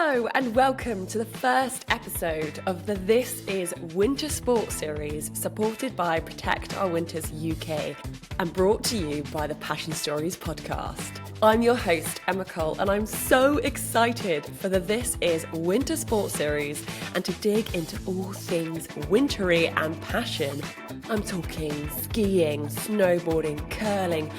Hello and welcome to the first episode of the This Is Winter Sports series, supported by Protect Our Winters UK and brought to you by the Passion Stories podcast. I'm your host, Emma Cole, and I'm so excited for the This Is Winter Sports series and to dig into all things wintry and passion. I'm talking skiing, snowboarding, curling,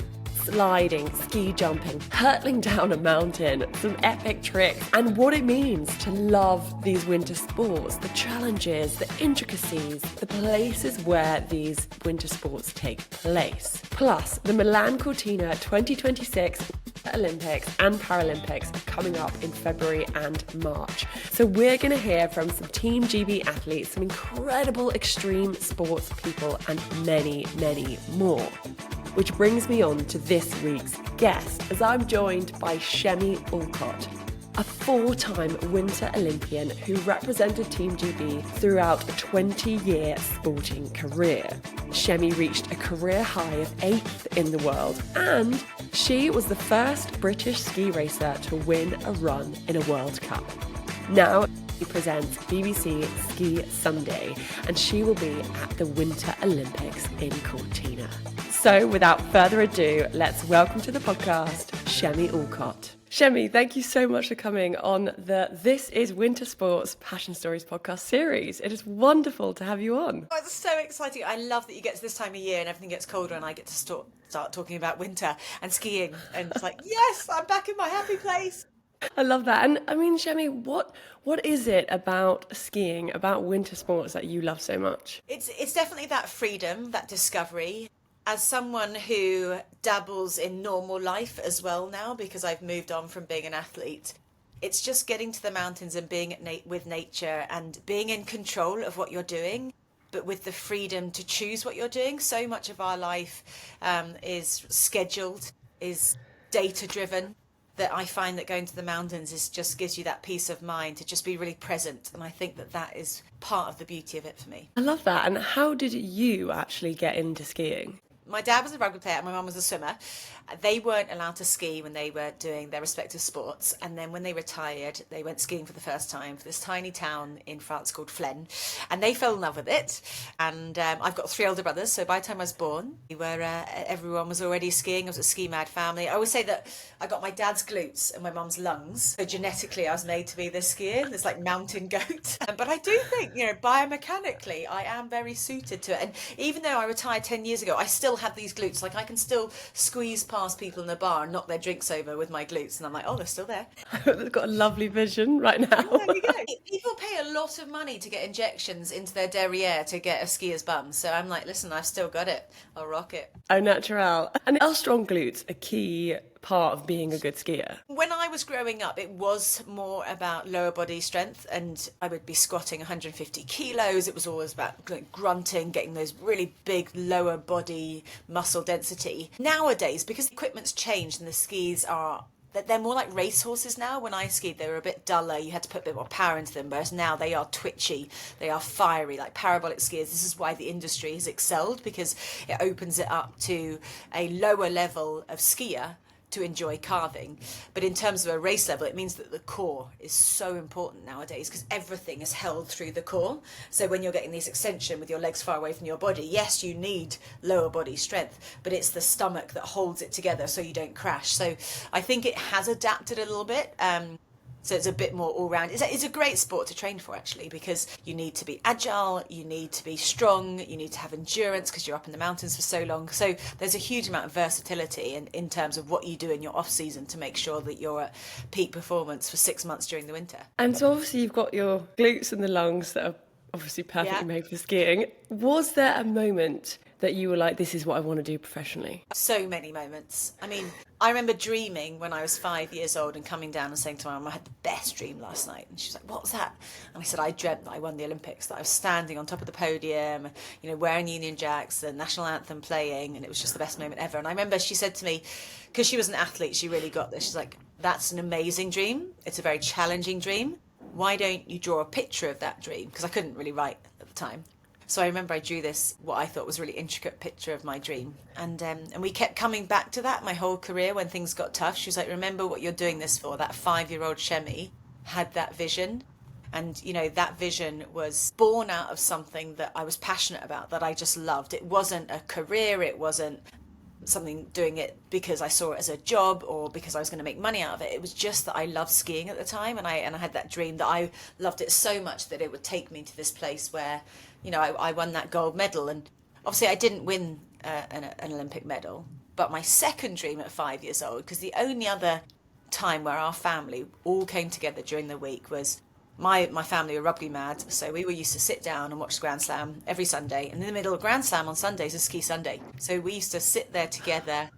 sliding, ski jumping, hurtling down a mountain, some epic tricks, and what it means to love these winter sports, the challenges, the intricacies, the places where these winter sports take place. Plus, the Milan Cortina 2026 Olympics and Paralympics are coming up in February and March. So we're going to hear from some Team GB athletes, some incredible extreme sports people, and many, many more. Which brings me on to this week's guest, as I'm joined by Chemmy Alcott, a four-time Winter Olympian who represented Team GB throughout a 20-year sporting career. Chemmy reached a career high of 8th in the world, and she was the first British ski racer to win a run in a World Cup. Now, she presents BBC Ski Sunday, and she will be at the Winter Olympics in Cortina. So, without further ado, let's welcome to the podcast, Chemmy Alcott. Chemmy, thank you so much for coming on the This Is Winter Sports Passion Stories podcast series. It is wonderful to have you on. Oh, it's so exciting. I love that you get to this time of year and everything gets colder and I get to start talking about winter and skiing. And it's like, yes, I'm back in my happy place. I love that. And I mean, Chemmy, what is it about skiing, about winter sports that you love so much? It's definitely that freedom, that discovery. As someone who dabbles in normal life as well now, because I've moved on from being an athlete, it's just getting to the mountains and being with nature and being in control of what you're doing, but with the freedom to choose what you're doing. So much of our life is scheduled, is data-driven, that I find that going to the mountains just gives you that peace of mind to just be really present. And I think that is part of the beauty of it for me. I love that. And how did you actually get into skiing? My dad was a rugby player and my mum was a swimmer. They weren't allowed to ski when they were doing their respective sports. And then when they retired, they went skiing for the first time for this tiny town in France called Flaine. And they fell in love with it. And I've got 3 older brothers. So by the time I was born, everyone was already skiing. I was a ski mad family. I always say that I got my dad's glutes and my mum's lungs. So genetically, I was made to be this skier, this like mountain goat. But I do think, biomechanically, I am very suited to it. And even though I retired 10 years ago, I still have these glutes. Like I can still squeeze past people in the bar and knock their drinks over with my glutes, and I'm like, oh, they're still there. They've got a lovely vision right now. There we go. People pay a lot of money to get injections into their derriere to get a skier's bum, so I'm like, listen, I've still got it. I'll rock it. Au naturel. And are strong glutes a key part of being a good skier? When I was growing up, it was more about lower body strength, and I would be squatting 150 kilos. It was always about grunting, getting those really big lower body muscle density. Nowadays, because the equipment's changed and the skis they're more like racehorses now. When I skied, they were a bit duller. You had to put a bit more power into them, whereas now they are twitchy, they are fiery, like parabolic skiers. This is why the industry has excelled, because it opens it up to a lower level of skier to enjoy carving. But in terms of a race level, it means that the core is so important nowadays, because everything is held through the core. So when you're getting this extension with your legs far away from your body, yes, you need lower body strength, but it's the stomach that holds it together so you don't crash. So I think it has adapted a little bit. So it's a bit more all-round. It's a great sport to train for, actually, because you need to be agile, you need to be strong, you need to have endurance because you're up in the mountains for so long. So there's a huge amount of versatility in terms of what you do in your off-season to make sure that you're at peak performance for 6 months during the winter. And so obviously you've got your glutes and the lungs that are obviously perfectly made for skiing. Was there a moment that you were like, this is what I want to do professionally? So many moments. I mean, I remember dreaming when I was 5 years old and coming down and saying to my mum, I had the best dream last night. And she's like, what was that? And I said, I dreamt that I won the Olympics, that I was standing on top of the podium, wearing Union Jacks, the national anthem playing, and it was just the best moment ever. And I remember she said to me, because she was an athlete, she really got this. She's like, that's an amazing dream. It's a very challenging dream. Why don't you draw a picture of that dream? Because I couldn't really write at the time. So I remember I drew this, what I thought was a really intricate picture of my dream. And we kept coming back to that my whole career when things got tough. She was like, remember what you're doing this for. That 5-year-old Chemmy had that vision. And, you know, that vision was born out of something that I was passionate about, that I just loved. It wasn't a career. It wasn't something doing it because I saw it as a job or because I was going to make money out of it. It was just that I loved skiing at the time, and I had that dream that I loved it so much that it would take me to this place where, you know, I won that gold medal. And obviously I didn't win an Olympic medal, but my second dream at 5 years old, because the only other time where our family all came together during the week was my family were rugby mad, so we were used to sit down and watch Grand Slam every Sunday. And in the middle of Grand Slam on Sundays is Ski Sunday. So we used to sit there together,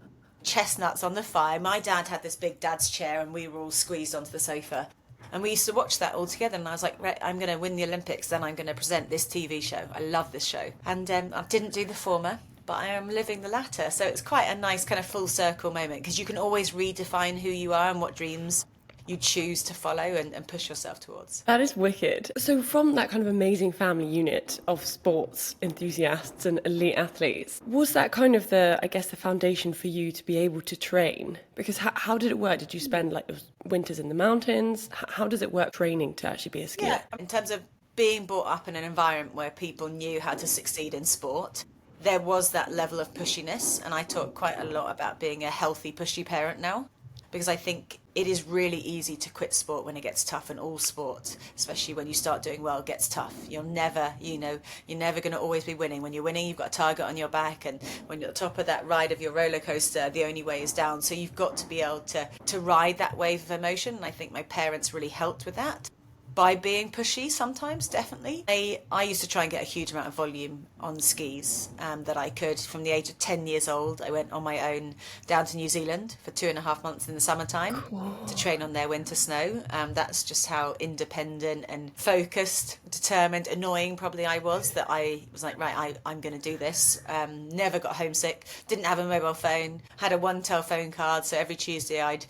chestnuts on the fire. My dad had this big dad's chair and we were all squeezed onto the sofa. And we used to watch that all together. And I was like, right, I'm going to win the Olympics, then I'm going to present this TV show. I love this show. And I didn't do the former, but I am living the latter. So it's quite a nice kind of full circle moment, because you can always redefine who you are and what dreams you choose to follow and push yourself towards. That is wicked. So from that kind of amazing family unit of sports enthusiasts and elite athletes, was that kind of the foundation for you to be able to train? Because how did it work? Did you spend like winters in the mountains? How does it work training to actually be a skier? Yeah, in terms of being brought up in an environment where people knew how to succeed in sport, there was that level of pushiness. And I talk quite a lot about being a healthy, pushy parent now, because I think it is really easy to quit sport when it gets tough, and all sport, especially when you start doing well, gets tough. You're never going to always be winning. When you're winning, you've got a target on your back, and when you're at the top of that ride of your roller coaster, the only way is down. So you've got to be able to ride that wave of emotion, and I think my parents really helped with that. By being pushy sometimes, definitely. I used to try and get a huge amount of volume on skis that I could. From the age of 10 years old, I went on my own down to New Zealand for 2.5 months in the summertime to train on their winter snow. That's just how independent and focused, determined, annoying probably I was, that I was like, right, I'm going to do this. Never got homesick, didn't have a mobile phone, had a one telephone card, so every Tuesday I'd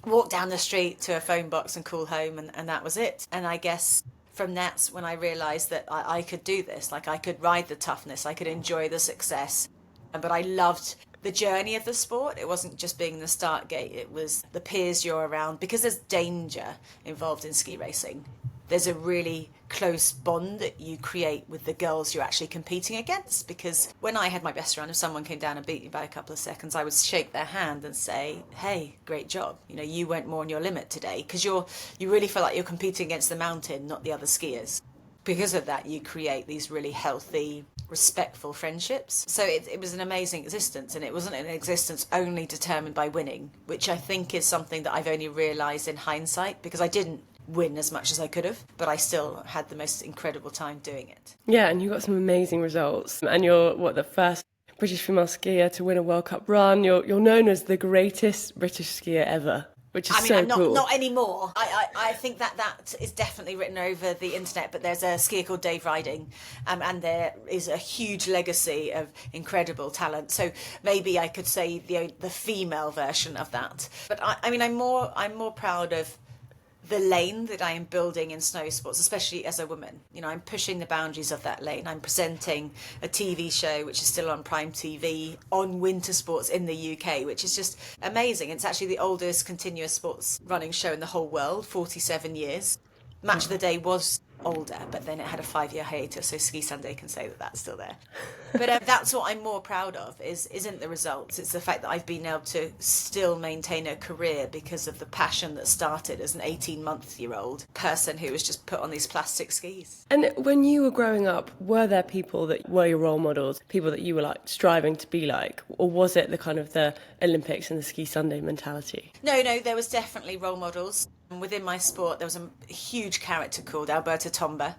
walk down the street to a phone box and call home, and that was it. And I guess from that's when I realised that I could do this. Like, I could ride the toughness, I could enjoy the success, but I loved the journey of the sport. It wasn't just being the start gate, it was the peers you're around, because there's danger involved in ski racing. There's a really close bond that you create with the girls you're actually competing against, because when I had my best run, if someone came down and beat me by a couple of seconds, I would shake their hand and say, hey, great job, you know, you went more on your limit today, because you really feel like you're competing against the mountain, not the other skiers. Because of that, you create these really healthy, respectful friendships. So it was an amazing existence, and it wasn't an existence only determined by winning, which I think is something that I've only realised in hindsight, because I didn't win as much as I could have, but I still had the most incredible time doing it. Yeah, and you got some amazing results, and you're the first British female skier to win a World Cup run. You're known as the greatest British skier ever, which is cool. Not anymore. I think that is definitely written over the internet, but there's a skier called Dave Riding, and there is a huge legacy of incredible talent. So maybe I could say the female version of that. But I'm more proud of the lane that I am building in snow sports, especially as a woman. You know, I'm pushing the boundaries of that lane. I'm presenting a TV show which is still on Prime TV on winter sports in the UK, which is just amazing. It's actually the oldest continuous sports running show in the whole world, 47 years. Match of the Day was older, but then it had a 5-year hiatus, so Ski Sunday can say that that's still there. But that's what I'm more proud of, isn't the results. It's the fact that I've been able to still maintain a career because of the passion that started as an 18-month-old person who was just put on these plastic skis. And when you were growing up, were there people that were your role models, people that you were like striving to be like, or was it the kind of the Olympics and the Ski Sunday mentality? No, there was definitely role models. Within my sport, there was a huge character called Alberto Tomba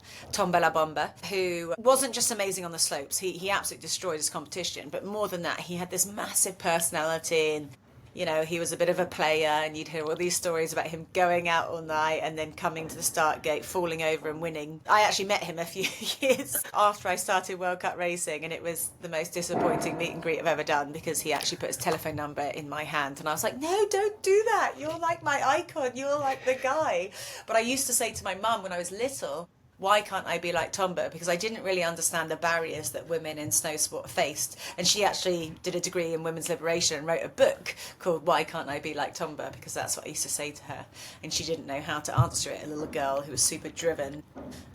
La Bomba, who wasn't just amazing on the slopes. He absolutely destroyed his competition, but more than that, he had this massive personality, and you know, he was a bit of a player, and you'd hear all these stories about him going out all night and then coming to the start gate, falling over and winning. I actually met him a few years after I started World Cup racing, and it was the most disappointing meet and greet I've ever done, because he actually put his telephone number in my hand, and I was like, no, don't do that. You're like my icon. You're like the guy. But I used to say to my mum when I was little, why can't I be like Tomba? Because I didn't really understand the barriers that women in snow sport faced. And she actually did a degree in women's liberation and wrote a book called Why Can't I Be Like Tomba? Because that's what I used to say to her. And she didn't know how to answer it, a little girl who was super driven.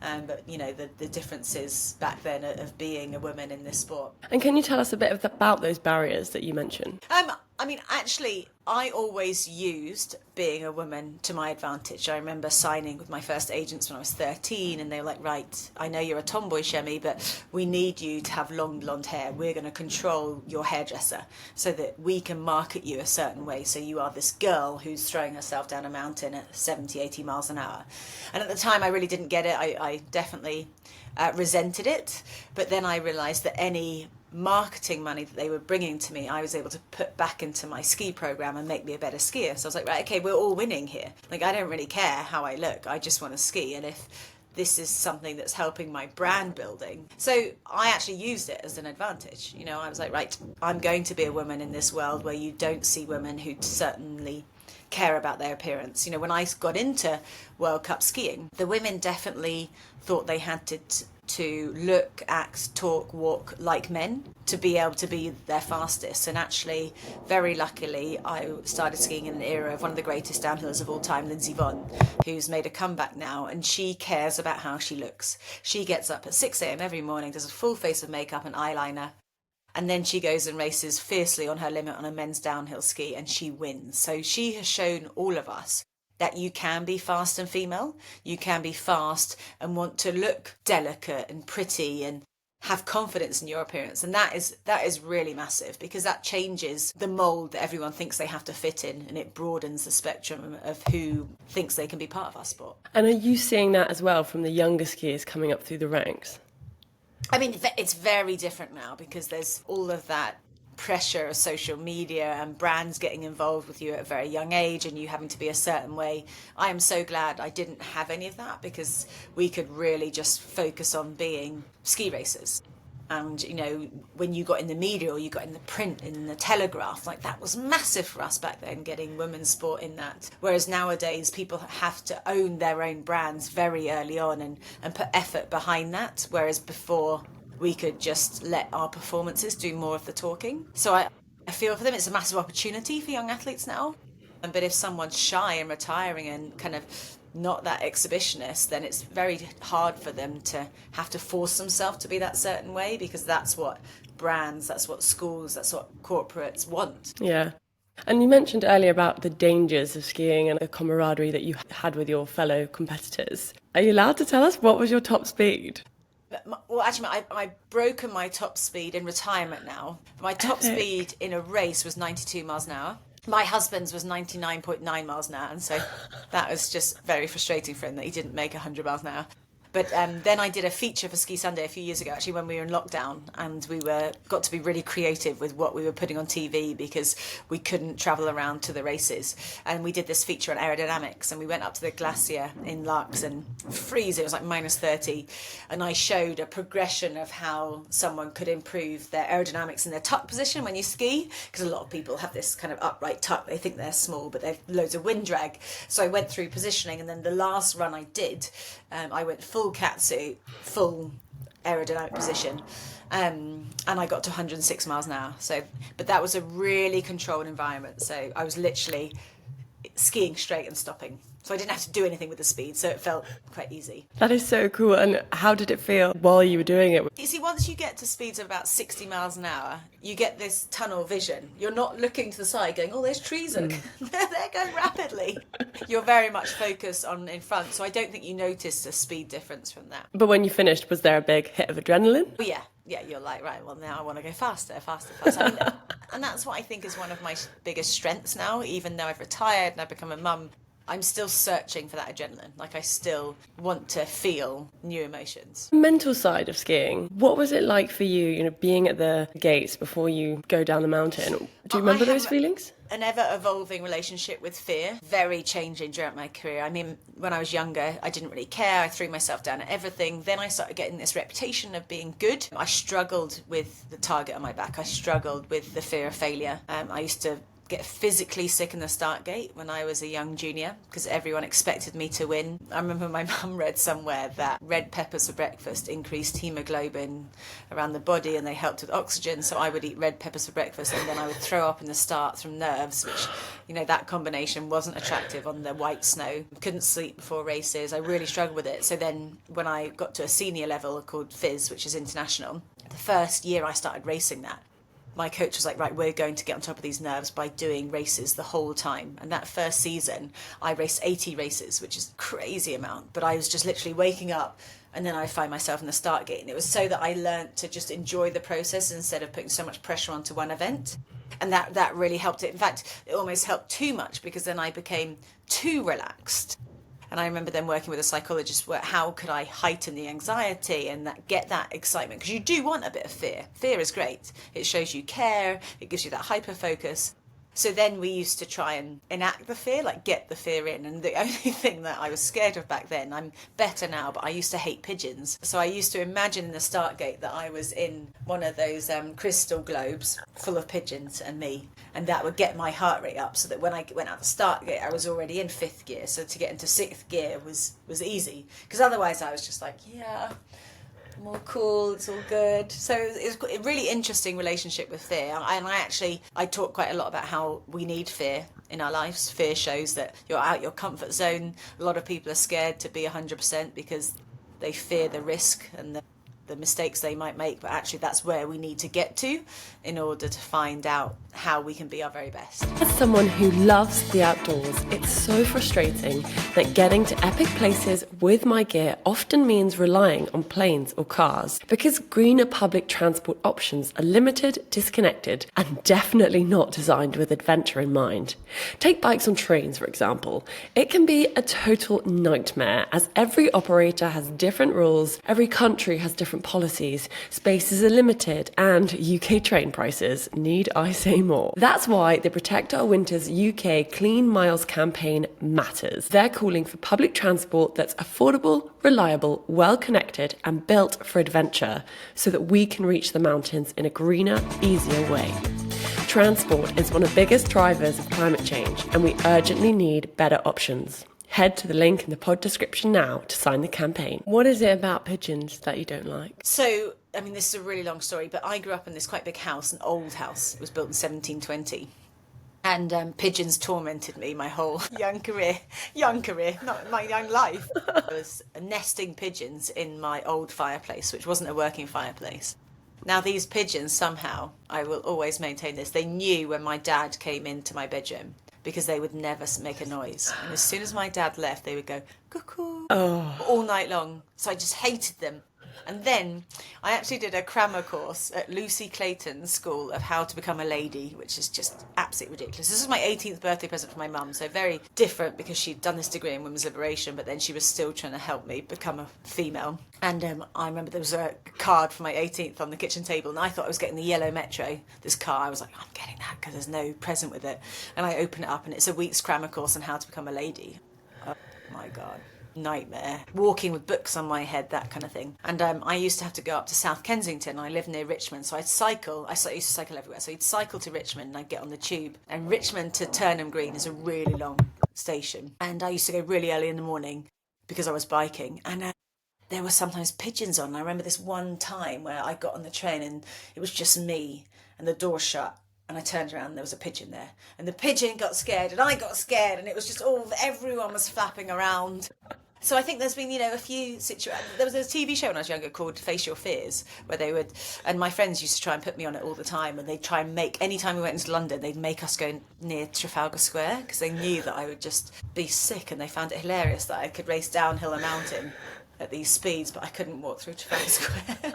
But, you know, the differences back then of being a woman in this sport. And can you tell us a bit about those barriers that you mentioned? I mean, actually, I always used being a woman to my advantage. I remember signing with my first agents when I was 13, and they were like, right, I know you're a tomboy, Chemmy, but we need you to have long blonde hair. We're going to control your hairdresser so that we can market you a certain way. So you are this girl who's throwing herself down a mountain at 70, 80 miles an hour. And at the time, I really didn't get it. I definitely resented it. But then I realised that any marketing money that they were bringing to me, I was able to put back into my ski program and make me a better skier. So I was like, right, okay, we're all winning here. Like, I don't really care how I look. I just want to ski. And if this is something that's helping my brand building. So I actually used it as an advantage. You know, I was like, right, I'm going to be a woman in this world where you don't see women who certainly care about their appearance. You know, when I got into World Cup skiing, the women definitely thought they had to look, act, talk, walk like men to be able to be their fastest. And actually, very luckily, I started skiing in an era of one of the greatest downhillers of all time, Lindsey Vonn, who's made a comeback now, and she cares about how she looks. She gets up at 6 a.m. every morning, does a full face of makeup and eyeliner, and then she goes and races fiercely on her limit on a men's downhill ski, and she wins. So she has shown all of us that you can be fast and female, you can be fast and want to look delicate and pretty and have confidence in your appearance. And that is really massive, because that changes the mould that everyone thinks they have to fit in, and it broadens the spectrum of who thinks they can be part of our sport. And are you seeing that as well from the younger skiers coming up through the ranks? I mean, it's very different now, because there's all of that pressure of social media and brands getting involved with you at a very young age and you having to be a certain way. I am so glad I didn't have any of that, because we could really just focus on being ski racers. And, you know, when you got in the media or you got in the print, in the Telegraph, like, that was massive for us back then, getting women's sport in that. Whereas nowadays, people have to own their own brands very early on and put effort behind that. Whereas before, we could just let our performances do more of the talking. So I feel for them, it's a massive opportunity for young athletes now. But if someone's shy and retiring and kind of not that exhibitionist, then it's very hard for them to have to force themselves to be that certain way, because that's what brands, that's what schools, that's what corporates want. Yeah. And you mentioned earlier about the dangers of skiing and the camaraderie that you had with your fellow competitors. Are you allowed to tell us what was your top speed? Well, actually, I've broken my top speed in retirement now. My top speed in a race was 92 miles an hour. My husband's was 99.9 miles an hour, and so that was just very frustrating for him that he didn't make 100 miles an hour. But then I did a feature for Ski Sunday a few years ago, actually, when we were in lockdown, and we got to be really creative with what we were putting on TV, because we couldn't travel around to the races. And we did this feature on aerodynamics, and we went up to the glacier in Lux and freeze, it was like minus 30. And I showed a progression of how someone could improve their aerodynamics in their tuck position when you ski, because a lot of people have this kind of upright tuck. They think they're small, but they've loads of wind drag. So I went through positioning, and then the last run I did, I went full catsuit, full aerodynamic position, and I got to 106 miles an hour. So, but that was a really controlled environment. So I was literally skiing straight and stopping. So I didn't have to do anything with the speed. So it felt quite easy. That is so cool. And how did it feel while you were doing it? You see, once you get to speeds of about 60 miles an hour, you get this tunnel vision. You're not looking to the side going, oh, there's trees. They're going rapidly. You're very much focused on in front. So I don't think you noticed a speed difference from that. But when you finished, was there a big hit of adrenaline? Well, yeah, you're like, right, well, now I want to go faster. I mean, and that's what I think is one of my biggest strengths now, even though I've retired and I've become a mum. I'm still searching for that adrenaline. Like, I still want to feel new emotions. Mental side of skiing, what was it like for you, being at the gates before you go down the mountain? Do you remember those feelings? An ever-evolving relationship with fear, very changing throughout my career. I mean, when I was younger, I didn't really care. I threw myself down at everything. Then I started getting this reputation of being good. I struggled with the target on my back. I struggled with the fear of failure. I used to get physically sick in the start gate when I was a young junior because everyone expected me to win. I remember my mum read somewhere that red peppers for breakfast increased hemoglobin around the body and they helped with oxygen, so I would eat red peppers for breakfast and then I would throw up in the start from nerves, which, you know, that combination wasn't attractive on the white snow. Couldn't sleep before races. I really struggled with it. So then when I got to a senior level called FIS, which is international, the first year I started racing that, my coach was like, right, we're going to get on top of these nerves by doing races the whole time. And that first season, I raced 80 races, which is a crazy amount. But I was just literally waking up and then I'd find myself in the start gate. And it was so that I learned to just enjoy the process instead of putting so much pressure onto one event. And that really helped it. In fact, it almost helped too much because then I became too relaxed. And I remember then working with a psychologist where how could I heighten the anxiety and get that excitement? Because you do want a bit of fear. Fear is great. It shows you care. It gives you that hyper focus. So then we used to try and enact the fear, like get the fear in. And the only thing that I was scared of back then, I'm better now, but I used to hate pigeons. So I used to imagine in the start gate that I was in one of those crystal globes full of pigeons and me. And that would get my heart rate up so that when I went out the start gate, I was already in 5th gear. So to get into 6th gear was easy. Because otherwise I was just like, yeah, more cool, it's all good. So it's a really interesting relationship with fear. And I talk quite a lot about how we need fear in our lives. Fear shows that you're out your comfort zone. A lot of people are scared to be 100% because they fear the risk and the mistakes they might make, but actually that's where we need to get to in order to find out how we can be our very best. As someone who loves the outdoors, it's so frustrating that getting to epic places with my gear often means relying on planes or cars because greener public transport options are limited, disconnected, and definitely not designed with adventure in mind. Take bikes on trains, for example. It can be a total nightmare as every operator has different rules, every country has different policies, spaces are limited, and UK train prices, need I say more. That's why the Protect Our Winters UK Clean Miles campaign matters. They're calling for public transport that's affordable, reliable, well-connected, and built for adventure so that we can reach the mountains in a greener, easier way. Transport is one of the biggest drivers of climate change, and we urgently need better options. Head to the link in the pod description now to sign the campaign. What is it about pigeons that you don't like? So, I mean, this is a really long story, but I grew up in this quite big house, an old house. It was built in 1720. And pigeons tormented me my whole young career, not my young life. There was nesting pigeons in my old fireplace, which wasn't a working fireplace. Now, these pigeons, somehow, I will always maintain this, they knew when my dad came into my bedroom, because they would never make a noise. And as soon as my dad left, they would go, cuckoo, all night long. So I just hated them. And then I actually did a crammer course at Lucy Clayton's school of how to become a lady, which is just absolutely ridiculous. This was my 18th birthday present for my mum, so very different because she'd done this degree in women's liberation, but then she was still trying to help me become a female. And I remember there was a card for my 18th on the kitchen table, and I thought I was getting the yellow Metro, this car. I was like, I'm getting that because there's no present with it. And I open it up, and it's a week's crammer course on how to become a lady. Oh, my God. Nightmare. Walking with books on my head, that kind of thing. And I used to have to go up to South Kensington. I live near Richmond, so I'd cycle. I used to cycle everywhere. So I'd cycle to Richmond and I'd get on the tube. And Richmond to Turnham Green is a really long station. And I used to go really early in the morning because I was biking. And there were sometimes pigeons on. I remember this one time where I got on the train and it was just me and the door shut. And I turned around and there was a pigeon there. And the pigeon got scared and I got scared. And it was just everyone was flapping around. So I think there's been, a few situations. There was a TV show when I was younger called Face Your Fears, where they would, and my friends used to try and put me on it all the time, and they'd try and anytime we went into London, they'd make us go near Trafalgar Square, because they knew that I would just be sick, and they found it hilarious that I could race downhill a mountain at these speeds, but I couldn't walk through Trafalgar Square.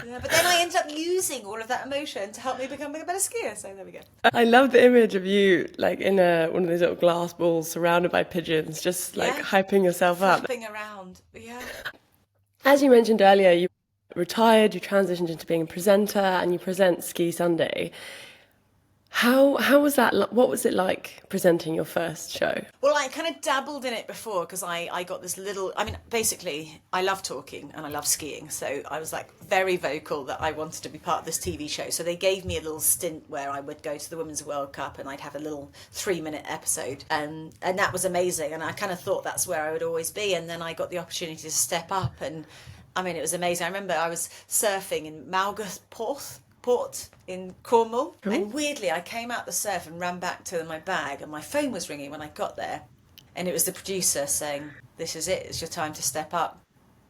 Yeah, but then I ended up using all of that emotion to help me become a better skier, so there we go. I love the image of you, like, in one of those little glass balls surrounded by pigeons, just, hyping yourself up. Flapping around, yeah. As you mentioned earlier, you retired, you transitioned into being a presenter, and you present Ski Sunday. How was that? What was it like presenting your first show? Well, I kind of dabbled in it before because I got this little, I mean, basically, I love talking and I love skiing. So I was like very vocal that I wanted to be part of this TV show. So they gave me a little stint where I would go to the Women's World Cup and I'd have a little 3-minute episode. And that was amazing. And I kind of thought that's where I would always be. And then I got the opportunity to step up. And I mean, it was amazing. I remember I was surfing in Malgarth Port in Cornwall. Ooh. And weirdly I came out the surf and ran back to my bag and my phone was ringing when I got there, and it was the producer saying, "This is it, it's your time to step up."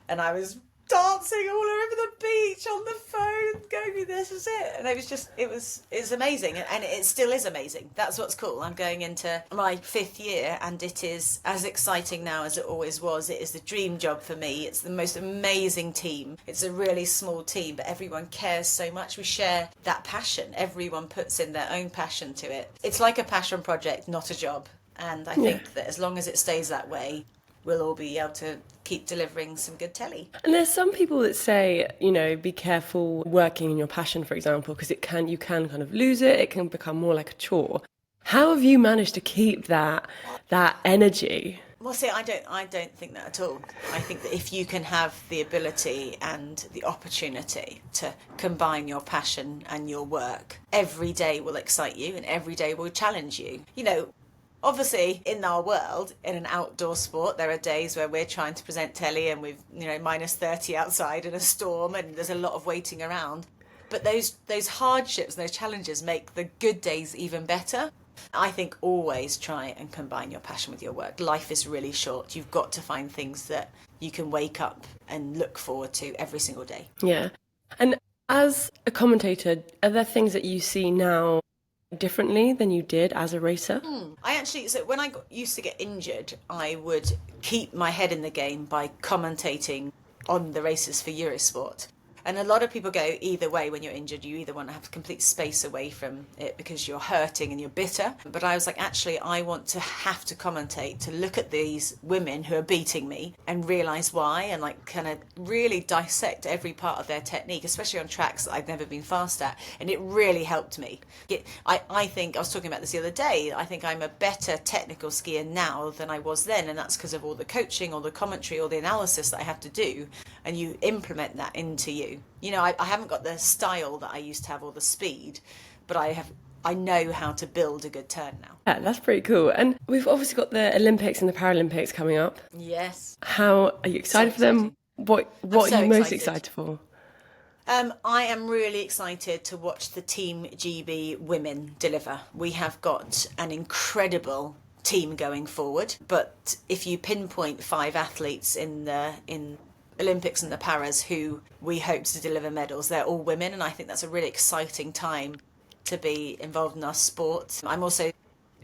And I was dancing all over the beach on the phone going, "This is it." And it was amazing, and it still is amazing. That's what's cool. I'm going into my 5th year and it is as exciting now as it always was. It is the dream job for me. It's the most amazing team. It's a really small team, but everyone cares so much. We share that passion. Everyone puts in their own passion to it. It's like a passion project, not a job. And I think that as long as it stays that way, we'll all be able to keep delivering some good telly. And there's some people that say, be careful working in your passion, for example, because you can kind of lose it. It can become more like a chore. How have you managed to keep that energy? Well, see, I don't think that at all. I think that if you can have the ability and the opportunity to combine your passion and your work, every day will excite you and every day will challenge you. Obviously, in our world, in an outdoor sport, there are days where we're trying to present telly and we've, minus 30 outside in a storm and there's a lot of waiting around. But those hardships, those challenges make the good days even better. I think always try and combine your passion with your work. Life is really short. You've got to find things that you can wake up and look forward to every single day. Yeah. And as a commentator, are there things that you see now differently than you did as a racer? So when I used to get injured, I would keep my head in the game by commentating on the races for Eurosport. And a lot of people go either way when you're injured. You either want to have complete space away from it because you're hurting and you're bitter. But I was like, actually, I want to have to commentate, to look at these women who are beating me and realise why, and kind of really dissect every part of their technique, especially on tracks that I've never been fast at. And it really helped me. I think, I was talking about this the other day, I think I'm a better technical skier now than I was then. And that's because of all the coaching, all the commentary, all the analysis that I have to do. And you implement that into you. I haven't got the style that I used to have or the speed, but I know how to build a good turn now. Yeah, that's pretty cool. And we've obviously got the Olympics and the Paralympics coming up. Yes. How are you excited for them? What are you most excited for? I am really excited to watch the Team GB women deliver. We have got an incredible team going forward, but if you pinpoint 5 athletes in Olympics and the Paras who we hope to deliver medals, they're all women, and I think that's a really exciting time to be involved in our sport. I'm also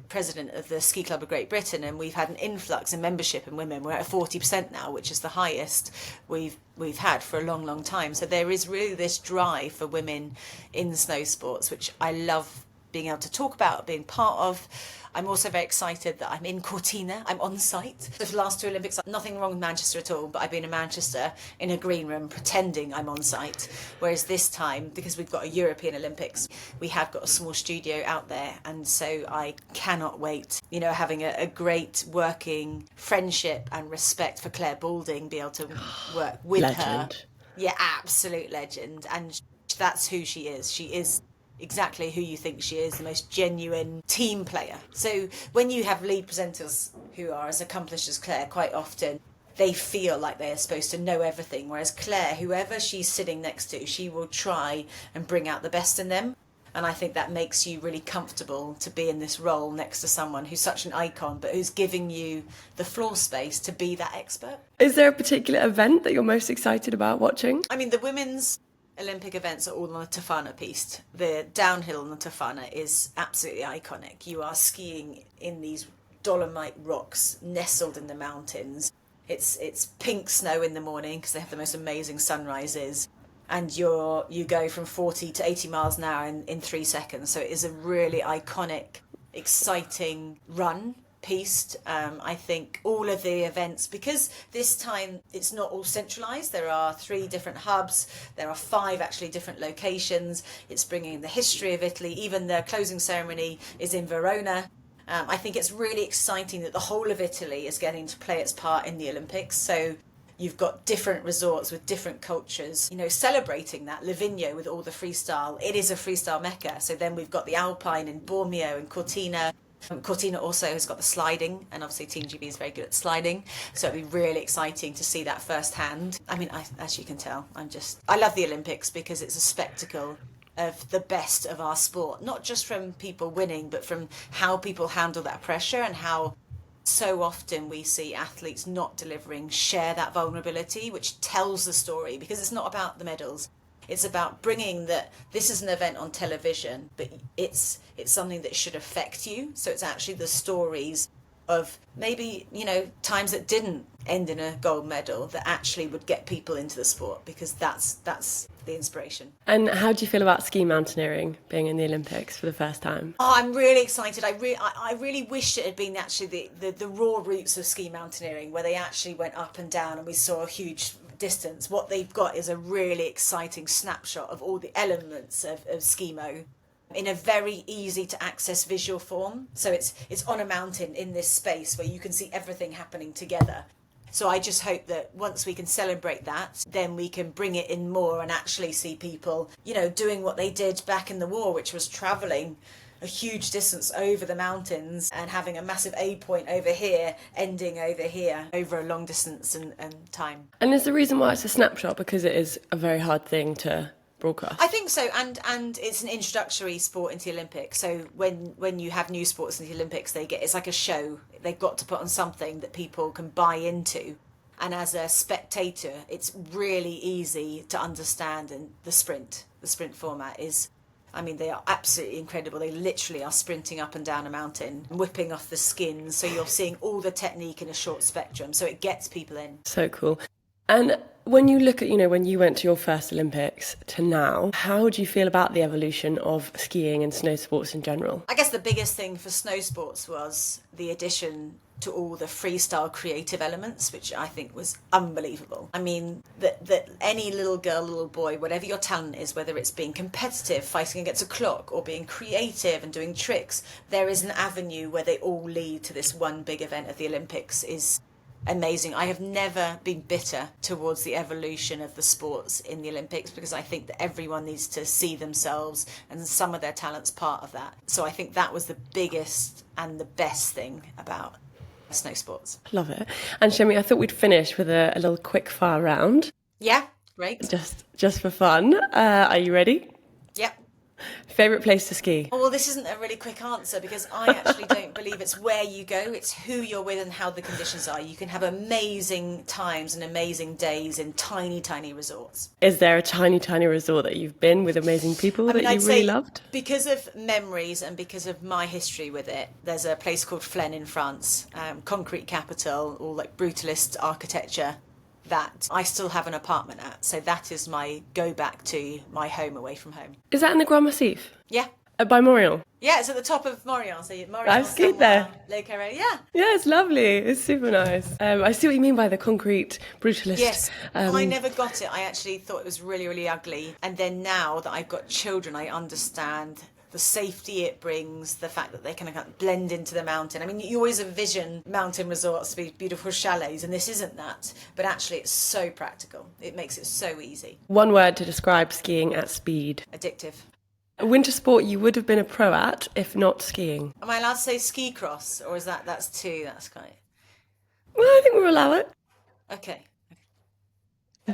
president of the Ski Club of Great Britain, and we've had an influx in membership in women. We're at 40% now, which is the highest we've had for a long time. So there is really this drive for women in snow sports, which I love being able to talk about, being part of. I'm also very excited that I'm in Cortina. I'm on site. So for the last 2 Olympics, nothing wrong with Manchester at all, but I've been in Manchester in a green room pretending I'm on site. Whereas this time, because we've got a European Olympics, we have got a small studio out there. And so I cannot wait, having a great working friendship and respect for Claire Balding, be able to work with her. Yeah, absolute legend. And that's who she is. She is exactly who you think she is, the most genuine team player. So when you have lead presenters who are as accomplished as Claire, quite often they feel like they are supposed to know everything, whereas Claire, whoever she's sitting next to, she will try and bring out the best in them. And I think that makes you really comfortable to be in this role next to someone who's such an icon, but who's giving you the floor space to be that expert. Is there a particular event that you're most excited about watching? I mean, the women's Olympic events are all on the Tofana piste. The downhill on the Tofana is absolutely iconic. You are skiing in these dolomite rocks nestled in the mountains. It's pink snow in the morning because they have the most amazing sunrises. And you go from 40 to 80 miles an hour in 3 seconds. So it is a really iconic, exciting run. pieced. I think all of the events, because this time it's not all centralised, there are 3 different hubs, there are 5 actually different locations. It's bringing the history of Italy. Even the closing ceremony is in Verona. I think it's really exciting that the whole of Italy is getting to play its part in the Olympics. So you've got different resorts with different cultures, celebrating that. Livigno with all the freestyle. It is a freestyle mecca. So then we've got the Alpine in Bormio and Cortina. Cortina also has got the sliding, and obviously Team GB is very good at sliding. So it'd be really exciting to see that firsthand. I mean, as you can tell, I love the Olympics because it's a spectacle of the best of our sport, not just from people winning, but from how people handle that pressure, and how so often we see athletes not delivering share that vulnerability, which tells the story, because it's not about the medals. It's about bringing that this is an event on television, but it's something that should affect you. So it's actually the stories of maybe, times that didn't end in a gold medal that actually would get people into the sport, because that's the inspiration. And how do you feel about ski mountaineering being in the Olympics for the first time? Oh, I'm really excited. I really wished it had been actually the raw roots of ski mountaineering, where they actually went up and down and we saw a huge distance. What they've got is a really exciting snapshot of all the elements of skimo in a very easy to access visual form. So it's on a mountain in this space where you can see everything happening together. So I just hope that once we can celebrate that, then we can bring it in more and actually see people, doing what they did back in the war, which was travelling a huge distance over the mountains and having a massive A point over here, ending over here, over a long distance and time. And is the reason why it's a snapshot because it is a very hard thing to broadcast? I think so, and it's an introductory sport into the Olympics. So when you have new sports in the Olympics, it's like a show. They've got to put on something that people can buy into. And as a spectator, it's really easy to understand. And the sprint format is, they are absolutely incredible. They literally are sprinting up and down a mountain, whipping off the skins. So you're seeing all the technique in a short spectrum. So it gets people in. So cool. And when you look at, when you went to your first Olympics to now, how do you feel about the evolution of skiing and snow sports in general? I guess the biggest thing for snow sports was the addition to all the freestyle creative elements, which I think was unbelievable. That any little girl, little boy, whatever your talent is, whether it's being competitive, fighting against a clock, or being creative and doing tricks, there is an avenue where they all lead to this one big event of the Olympics is amazing. I have never been bitter towards the evolution of the sports in the Olympics, because I think that everyone needs to see themselves and some of their talents part of that. So I think that was the biggest and the best thing about snow sports. Love it. And Chemmy, I thought we'd finish with a little quick fire round. Yeah, great. Just for fun. Are you ready? Yep. Favourite place to ski? Oh, well, this isn't a really quick answer, because I actually don't believe it's where you go, it's who you're with and how the conditions are. You can have amazing times and amazing days in tiny, tiny resorts. Is there a tiny, tiny resort that you've been with amazing people that you really loved? Because of memories and because of my history with it, there's a place called Flaine in France, concrete capital, all like brutalist architecture, that I still have an apartment at. So that is my go back to my home away from home. Is that in the Grand Massif? Yeah. By Morion? Yeah, it's at the top of Morion. So Morion, I've skied there. Le Carré, yeah. Yeah, it's lovely. It's super nice. I see what you mean by the concrete brutalist. Yes, I never got it. I actually thought it was really, really ugly. And then now that I've got children, I understand the safety it brings, the fact that they can kind of blend into the mountain. You always envision mountain resorts to be beautiful chalets, and this isn't that. But actually, it's so practical. It makes it so easy. One word to describe skiing at speed. Addictive. A winter sport you would have been a pro at, if not skiing. Am I allowed to say ski cross, or is that's two? That's kind of... Well, I think we'll allow it. Okay.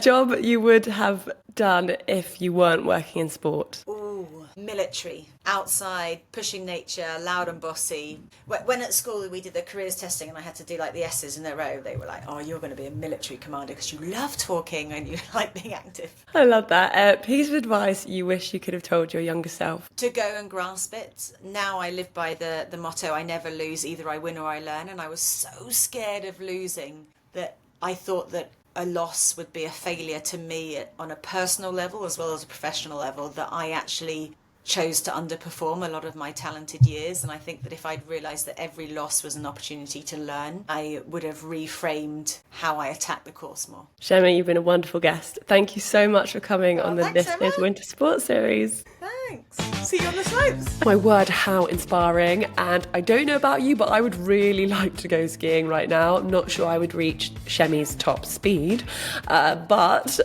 Job you would have done if you weren't working in sport? Ooh, military. Outside, pushing nature, loud and bossy. When at school we did the careers testing and I had to do like the S's in a row, they were like, oh, you're going to be a military commander because you love talking and you like being active. I love that. Piece of advice you wish you could have told your younger self? To go and grasp it. Now I live by the motto, I never lose, either I win or I learn. And I was so scared of losing that I thought that a loss would be a failure to me on a personal level as well as a professional level, that I actually chose to underperform a lot of my talented years. And I think that if I'd realised that every loss was an opportunity to learn, I would have reframed how I attack the course more. Chemmy, you've been a wonderful guest. Thank you so much for coming on the This Is Winter Sports series. Thanks. See you on the slopes. My word, how inspiring. And I don't know about you, but I would really like to go skiing right now. I'm not sure I would reach Chemmy's top speed, but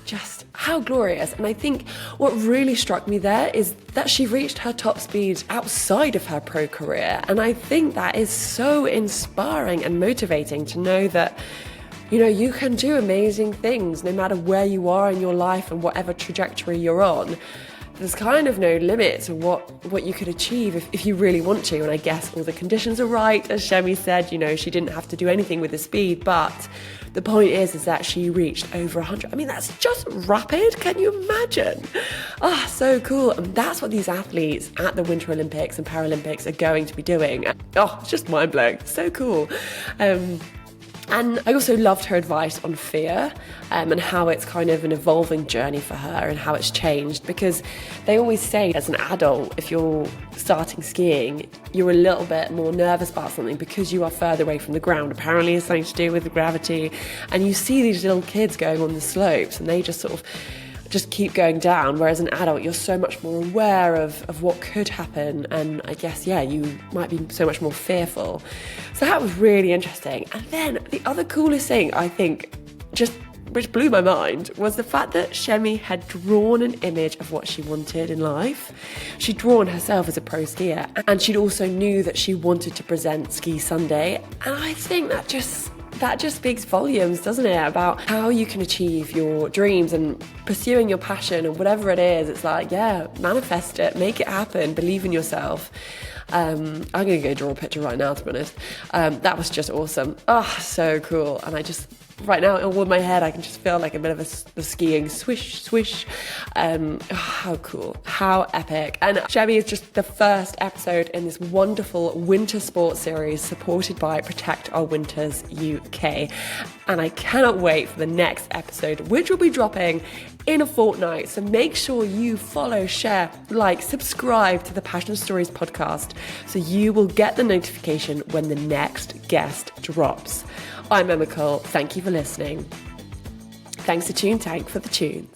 just how glorious. And I think what really struck me there is that she reached her top speed outside of her pro career. And I think that is so inspiring and motivating to know that, you know, you can do amazing things no matter where you are in your life and whatever trajectory you're on. There's kind of no limit to what you could achieve if you really want to. And I guess all the conditions are right. As Chemmy said, you know, she didn't have to do anything with the speed, but the point is that she reached over 100. I mean, that's just rapid. Can you imagine? So cool. And that's what these athletes at the Winter Olympics and Paralympics are going to be doing. It's just mind-blowing. So cool. And I also loved her advice on fear and how it's kind of an evolving journey for her and how it's changed, because they always say as an adult, if you're starting skiing, you're a little bit more nervous about something because you are further away from the ground. Apparently it's something to do with the gravity. And you see these little kids going on the slopes and they just sort of just keep going down, whereas an adult, you're so much more aware of what could happen, and I guess, you might be so much more fearful. So that was really interesting. And then the other coolest thing, I think, which blew my mind, was the fact that Chemmy had drawn an image of what she wanted in life. She'd drawn herself as a pro skier, and she'd also knew that she wanted to present Ski Sunday, and I think that just speaks volumes, doesn't it, about how you can achieve your dreams and pursuing your passion and whatever it is. It's like, manifest it, make it happen, believe in yourself. I'm going to go draw a picture right now, to be honest. That was just awesome. So cool. And I just, right now, all in my head, I can just feel like a bit of a skiing swish, swish. How cool. How epic. And Chemmy is just the first episode in this wonderful winter sports series supported by Protect Our Winters UK. And I cannot wait for the next episode, which will be dropping in a fortnight. So make sure you follow, share, like, subscribe to the Passion Stories podcast so you will get the notification when the next guest drops. I'm Emma Cole. Thank you for listening. Thanks to Tune Tank for the tunes.